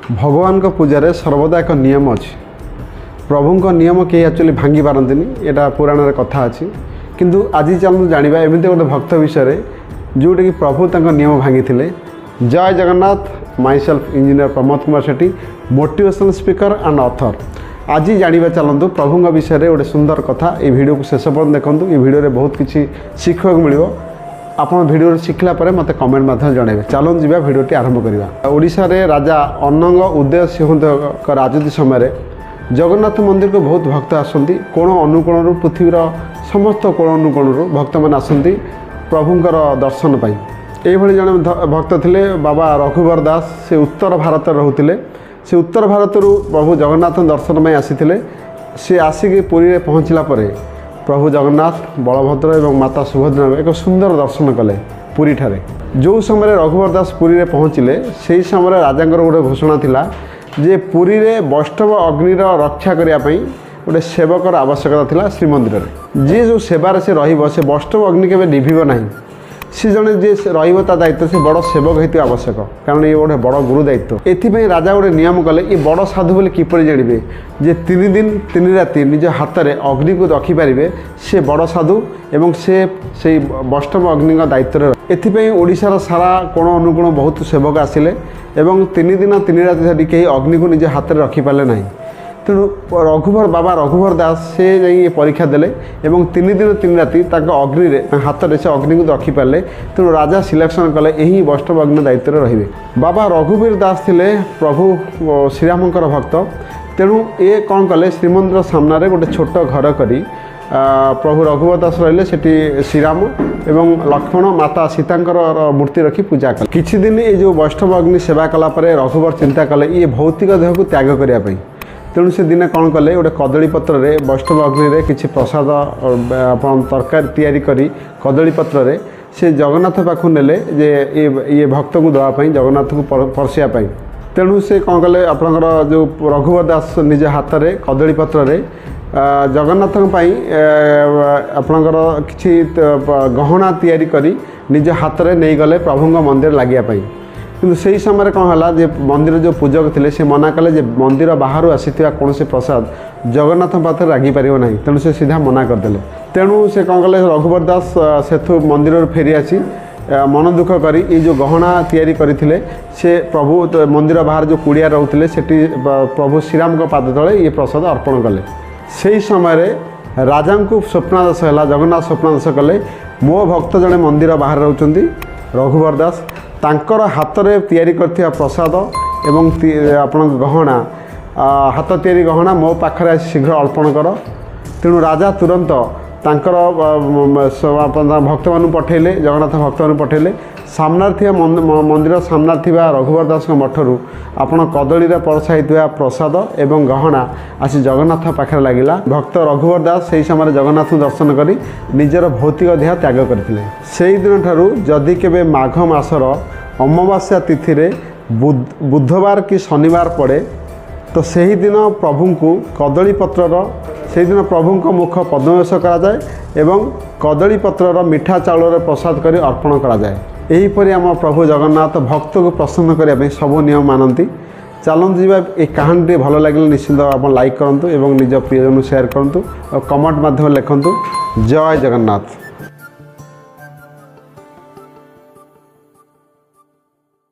भगवान को पूजा सर्वदा एक नियम अच्छी प्रभु को नियम कहीं एक्चुअली भांगी पारती यहाँ पुराण कथा अच्छी किंतु आज चलते जाना एमती गोटे भक्त विषय जोटा कि प्रभु तक नियम भांगी थे। जय Jagannath, my self engineer Pramod Kumar Sethi, motivational speaker and author. आज जाना चलतु प्रभु विषय में गोटे सुंदर कथा। ये वीडियो को शेष पर्यटन देखूँ। ये वीडियो बहुत किसी शिखा मिले। आप भिडियो शिखला मत कमेंट माध्यम जनइबे। चलते जी भिडियोटी आरंभ करवा। ओडिशा रे राजा अनंग उदय सिंह राजती समय जगन्नाथ मंदिर को बहुत भक्त आसती। कोण अनुकोण पृथ्वीर समस्त कोण अनुकोण भक्त मैंने आसती प्रभुंर दर्शन पाई। यही जड़े भक्त थे बाबा रघुवर दास। से उत्तर भारत रोते। से उत्तर भारत प्रभु जगन्नाथ दर्शन में आसी सी आसिक पुरी में पहुँचला प्रभु जगन्नाथ, बलभद्र एवं माता सुभद्रा एक सुंदर दर्शन कले पुरी ठारे। जो समय रघुवर दास पुरी में पहुँचले से समय राजा गोटे घोषणा थिला जे पुरी रे वैष्णव अग्निर रक्षा करने गोटे सेवकर आवश्यकता थिला। श्रीमंदिर में जी जो सेवार से रहिबो से वैष्णव अग्नि केबे निभिबो नाही। सी जड़े जी रहिबो ता दायित्व से बड़ सेवक होती आवश्यक, कारण ये गोटे बड़ गुरु दायित्व। एथिपाई राजा गोटे नियम कले ये बड़ साधु बोले किपरि जानिबे जे 3 दिन 3 राति निज हाथ में अग्नि को रखिपारे से बड़ साधु एवं से वैष्णव अग्नि दायित्व। एथिपाई ओडिशार सारा कोण अनुकोण बहुत सेवक आसिले एवं 3 दिन 3 राति कहीं अग्नि को निज हाथ में रखिपारे ना। तेणु बाबा रघुवर दास से जाई परीक्षा देले एवं 3 दिन 3 राति अग्नि हाथ में से अग्नि को रखिपारे। तेणु राजा सिलेक्शन कले यही वैष्णव अग्नि दायित्व रहिबे। बाबा रघुवीर दास थिले प्रभु श्रीरामकर भक्त। तेणु ये कौन कले श्रीमंदिर सामने गोटे छोट घर करी प्रभु रघुवर दास रहिले सेठी श्रीराम एवं लक्ष्मण माता सीतांकर मूर्ति रखी पूजा कले। किछि दिन ये जो वैष्णव अग्नि सेवा कला परे रघुवर चिंता कले ये भौतिक देह को त्याग करने। तेणु से दिने कौन कले गोटे कदली पत्र रे वैष्णव अग्नि रे किछि प्रसाद तरकारी तैयारी करी कदली पत्र रे से जगन्नाथ पाखु नेले जे ये भक्त को देवाई जगन्नाथ को परसिया। तेणु से कौन कले आपणकर जो रघुवर दास निज हाथ में कदली पत्र रे जगन्नाथ आपणकर किछि गहना तैयारी करी निज हाथ में नहीं गले प्रभु मंदिर लगे। किंतु से समय कौन है मंदिर जो पूजक थे से मना कले जे मंदिर बाहर आसीथिबा कौन से प्रसाद जगन्नाथ पाखे लगी पारिबो नहीं। तेणु से सीधा मना करदेले। तेणु से कौन कले रघुवर दास सेठू मंदिर फेरी आसी मन दुख करी ये जो गहना तैयारी करथिले से प्रभु मंदिर बाहर जो कुड़िया रोते सेठी प्रभु श्रीराम को पाद तले ये प्रसाद अर्पण कले। से समय राजा को स्वप्नादेश है। जगन्नाथ स्वप्नादेश कले मो भक्त जड़े मंदिर बाहर रोचंती रघुवर दास तांकर हाथ में तैयारी करथिबा प्रसाद एवं आपण गहना हाथ तैयारी गहना मो पाखरे शीघ्र अर्पण कर। तेणु राजा तुरंत तांकर भक्त मान पठेले जगन्नाथ भक्त मान पठेले सामना मंदिर सामना थिबा रघुवर दास मठरू आपण कदली परसा प्रसाद एवं गहना आसी जगन्नाथ पाखे लगिला। भक्त रघुवर दास से समय जगन्नाथ दर्शन करी निजर भौतिक देह त्याग करथिले। सेही दिन ठारू जदि केबे माघ मासर अमावास्या तिथि रे बुधवार कि शनिवार पड़े तो सही दिन प्रभु को कदली पत्रर से दिन प्रभु को मुख पद्मवेश करा जाए एवं कदली पत्रर मिठा चाउल प्रसाद करी अर्पण करा जाए। यहीपरि आम प्रभु जगन्नाथ भक्त को प्रसन्न करने सब नियम मानती। चलते जी ये कहानी भल लगे निश्चिंत आप लाइक करूँ और निज प्रियजन शेयर करूँ और कमेंट माध्यम लिखूँ। जय जगन्नाथ।